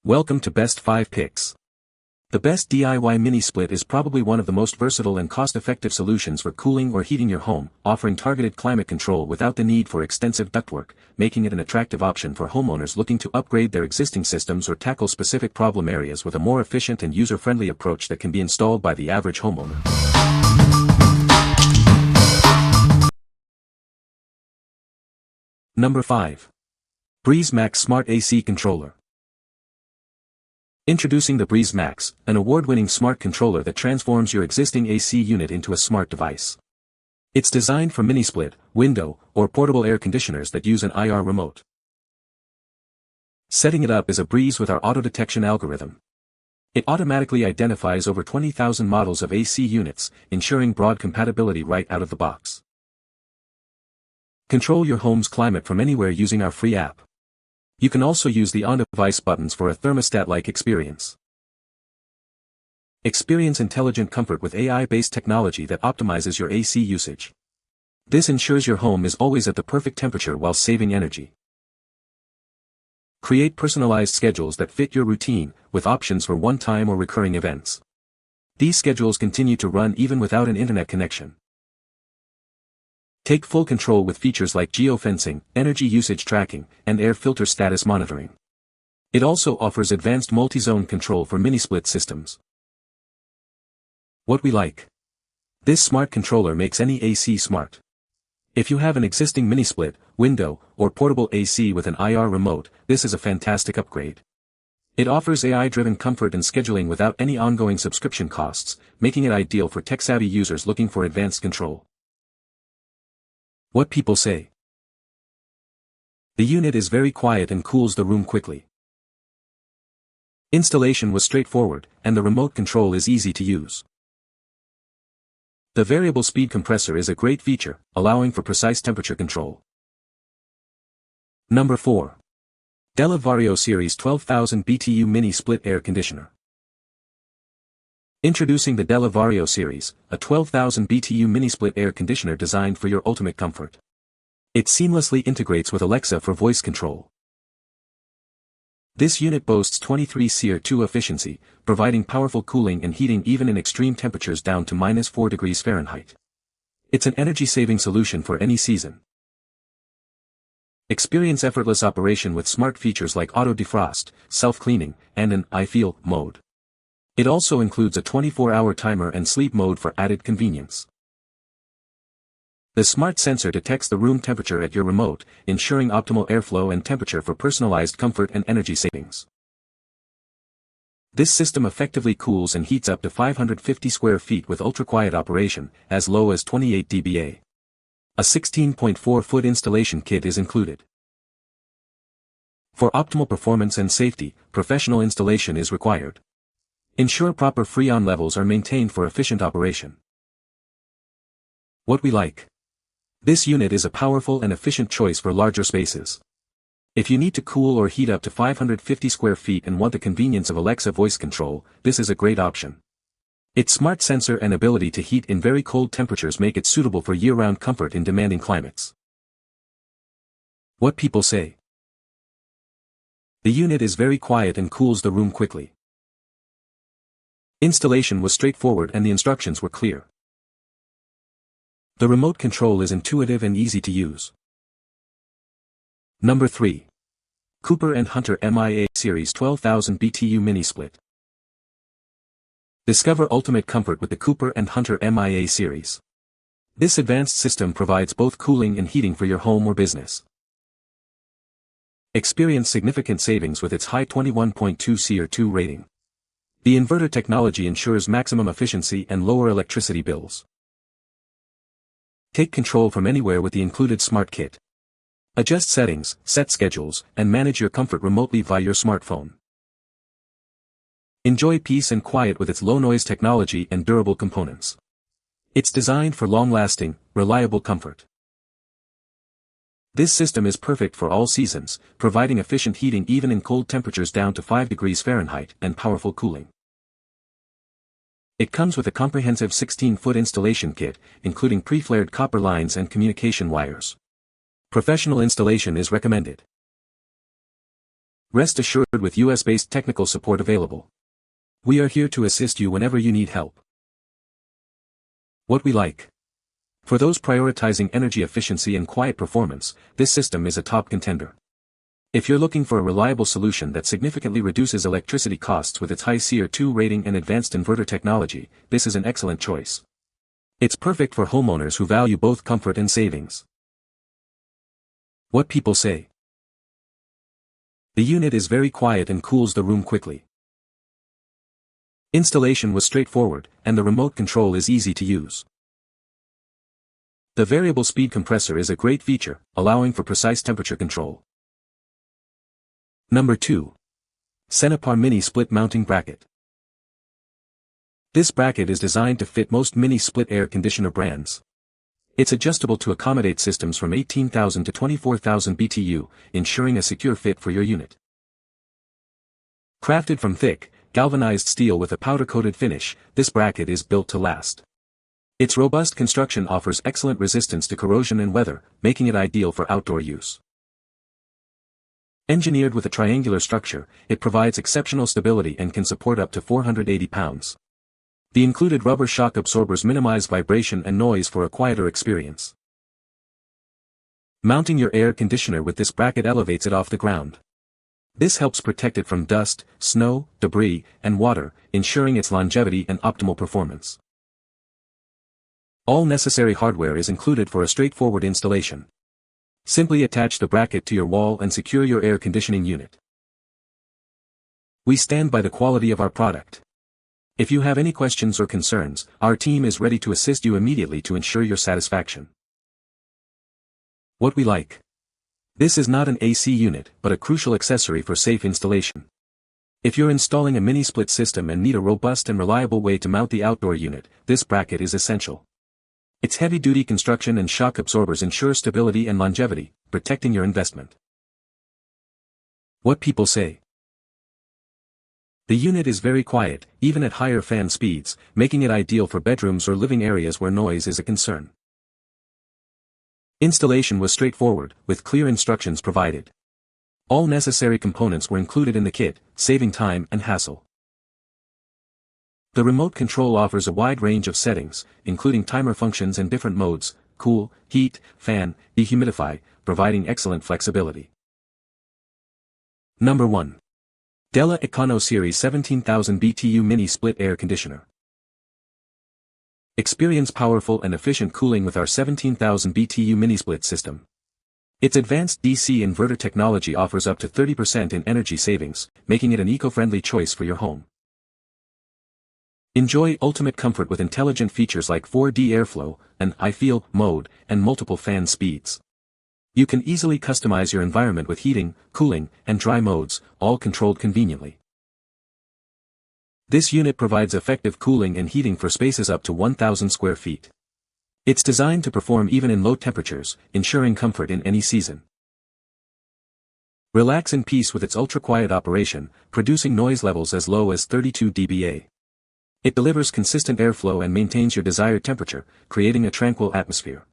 Welcome to Best 5 Picks. The best DIY mini split is probably one of the most versatile and cost-effective solutions for cooling or heating your home, offering targeted climate control without the need for extensive ductwork, making it an attractive option for homeowners looking to upgrade their existing systems or tackle specific problem areas with a more efficient and user-friendly approach that can be installed by the average homeowner. Number 5. Breez Max Smart AC Controller. Introducing the Breez Max, an award-winning smart controller that transforms your existing AC unit into a smart device. It's designed for mini-split, window, or portable air conditioners that use an IR remote. Setting it up is a breeze with our auto-detection algorithm. It automatically identifies over 20,000 models of AC units, ensuring broad compatibility right out of the box. Control your home's climate from anywhere using our free app. You can also use the on-device buttons for a thermostat-like experience. Experience intelligent comfort with AI-based technology that optimizes your AC usage. This ensures your home is always at the perfect temperature while saving energy. Create personalized schedules that fit your routine, with options for one-time or recurring events. These schedules continue to run even without an internet connection. Take full control with features like geofencing, energy usage tracking, and air filter status monitoring. It also offers advanced multi-zone control for mini-split systems. What we like. This smart controller makes any AC smart. If you have an existing mini-split, window, or portable AC with an IR remote, this is a fantastic upgrade. It offers AI-driven comfort and scheduling without any ongoing subscription costs, making it ideal for tech-savvy users looking for advanced control. What people say. The unit is very quiet and cools the room quickly. Installation was straightforward, and the remote control is easy to use. The variable speed compressor is a great feature, allowing for precise temperature control. Number 4. DELLA Vario Series 12,000 BTU Mini Split Air Conditioner. Introducing the DELLA Vario Series, a 12,000 BTU mini-split air conditioner designed for your ultimate comfort. It seamlessly integrates with Alexa for voice control. This unit boasts 23 SEER2 efficiency, providing powerful cooling and heating even in extreme temperatures down to -4 degrees Fahrenheit. It's an energy-saving solution for any season. Experience effortless operation with smart features like auto defrost, self-cleaning, and an I Feel mode. It also includes a 24-hour timer and sleep mode for added convenience. The smart sensor detects the room temperature at your remote, ensuring optimal airflow and temperature for personalized comfort and energy savings. This system effectively cools and heats up to 550 square feet with ultra-quiet operation, as low as 28 dBA. A 16.4-foot installation kit is included. For optimal performance and safety, professional installation is required. Ensure proper freon levels are maintained for efficient operation. What we like. This unit is a powerful and efficient choice for larger spaces. If you need to cool or heat up to 550 square feet and want the convenience of Alexa voice control, this is a great option. Its smart sensor and ability to heat in very cold temperatures make it suitable for year-round comfort in demanding climates. What people say. The unit is very quiet and cools the room quickly. Installation was straightforward and the instructions were clear. The remote control is intuitive and easy to use. Number 3. Cooper & Hunter MIA Series 12,000 BTU Mini Split. Discover ultimate comfort with the Cooper & Hunter MIA series. This advanced system provides both cooling and heating for your home or business. Experience significant savings with its high 21.2 SEER2 rating. The inverter technology ensures maximum efficiency and lower electricity bills. Take control from anywhere with the included smart kit. Adjust settings, set schedules, and manage your comfort remotely via your smartphone. Enjoy peace and quiet with its low-noise technology and durable components. It's designed for long-lasting, reliable comfort. This system is perfect for all seasons, providing efficient heating even in cold temperatures down to 5 degrees Fahrenheit and powerful cooling. It comes with a comprehensive 16-foot installation kit, including pre-flared copper lines and communication wires. Professional installation is recommended. Rest assured with US-based technical support available. We are here to assist you whenever you need help. What we like. For those prioritizing energy efficiency and quiet performance, this system is a top contender. If you're looking for a reliable solution that significantly reduces electricity costs with its high CR2 rating and advanced inverter technology, this is an excellent choice. It's perfect for homeowners who value both comfort and savings. What people say. The unit is very quiet and cools the room quickly. Installation was straightforward, and the remote control is easy to use. The variable speed compressor is a great feature, allowing for precise temperature control. Number 2. Cenipar Mini Split Mounting Bracket. This bracket is designed to fit most mini split air conditioner brands. It's adjustable to accommodate systems from 18,000 to 24,000 BTU, ensuring a secure fit for your unit. Crafted from thick, galvanized steel with a powder-coated finish, this bracket is built to last. Its robust construction offers excellent resistance to corrosion and weather, making it ideal for outdoor use. Engineered with a triangular structure, it provides exceptional stability and can support up to 480 pounds. The included rubber shock absorbers minimize vibration and noise for a quieter experience. Mounting your air conditioner with this bracket elevates it off the ground. This helps protect it from dust, snow, debris, and water, ensuring its longevity and optimal performance. All necessary hardware is included for a straightforward installation. Simply attach the bracket to your wall and secure your air conditioning unit. We stand by the quality of our product. If you have any questions or concerns, our team is ready to assist you immediately to ensure your satisfaction. What we like. This is not an AC unit, but a crucial accessory for safe installation. If you're installing a mini split system and need a robust and reliable way to mount the outdoor unit, this bracket is essential. Its heavy-duty construction and shock absorbers ensure stability and longevity, protecting your investment. What people say. The unit is very quiet, even at higher fan speeds, making it ideal for bedrooms or living areas where noise is a concern. Installation was straightforward, with clear instructions provided. All necessary components were included in the kit, saving time and hassle. The remote control offers a wide range of settings, including timer functions and different modes: cool, heat, fan, dehumidify, providing excellent flexibility. Number 1. DELLA Econo Series 17,000 BTU Mini Split Air Conditioner. Experience powerful and efficient cooling with our 17,000 BTU Mini Split system. Its advanced DC inverter technology offers up to 30% in energy savings, making it an eco-friendly choice for your home. Enjoy ultimate comfort with intelligent features like 4D airflow, an I Feel mode, and multiple fan speeds. You can easily customize your environment with heating, cooling, and dry modes, all controlled conveniently. This unit provides effective cooling and heating for spaces up to 1,000 square feet. It's designed to perform even in low temperatures, ensuring comfort in any season. Relax in peace with its ultra-quiet operation, producing noise levels as low as 32 dBA. It delivers consistent airflow and maintains your desired temperature, creating a tranquil atmosphere.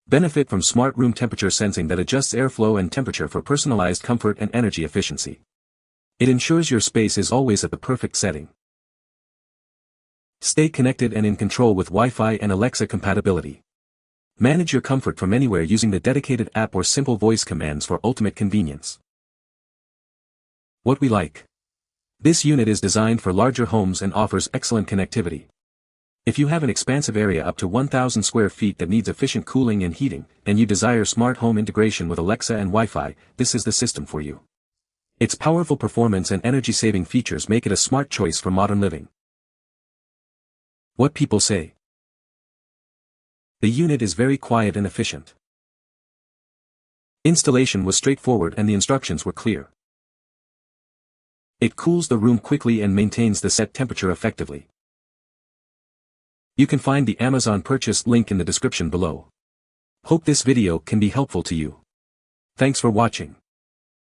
Benefit from smart room temperature sensing that adjusts airflow and temperature for personalized comfort and energy efficiency. It ensures your space is always at the perfect setting. Stay connected and in control with Wi-Fi and Alexa compatibility. Manage your comfort from anywhere using the dedicated app or simple voice commands for ultimate convenience. What we like. This unit is designed for larger homes and offers excellent connectivity. If you have an expansive area up to 1,000 square feet that needs efficient cooling and heating, and you desire smart home integration with Alexa and Wi-Fi, this is the system for you. Its powerful performance and energy-saving features make it a smart choice for modern living. What people say. The unit is very quiet and efficient. Installation was straightforward and the instructions were clear. It cools the room quickly and maintains the set temperature effectively. You can find the Amazon purchase link in the description below. Hope this video can be helpful to you. Thanks for watching.